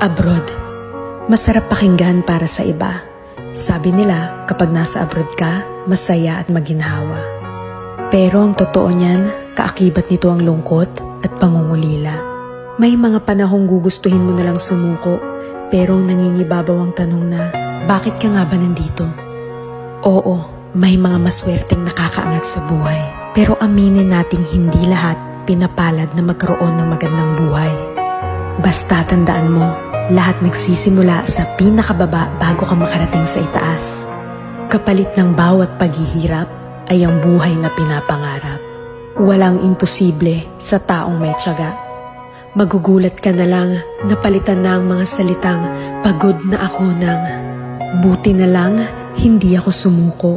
Abroad. Masarap pakinggan para sa iba. Sabi nila, kapag nasa abroad ka, masaya at maginhawa. Pero ang totoo niyan, kaakibat nito ang lungkot at pangungulila. May mga panahong gugustuhin mo nalang sumuko, pero nangingibabaw ang tanong na, bakit ka nga ba nandito? Oo, may mga maswerteng nakakaangat sa buhay. Pero aminin nating hindi lahat pinapalad na magkaroon ng magandang buhay. Basta tandaan mo, lahat nagsisimula sa pinakababa bago ka makarating sa itaas. Kapalit ng bawat paghihirap ay ang buhay na pinapangarap. Walang imposible sa taong may tiyaga. Magugulat ka na lang na palitan na ang mga salitang pagod na ako ng buti na lang hindi ako sumuko.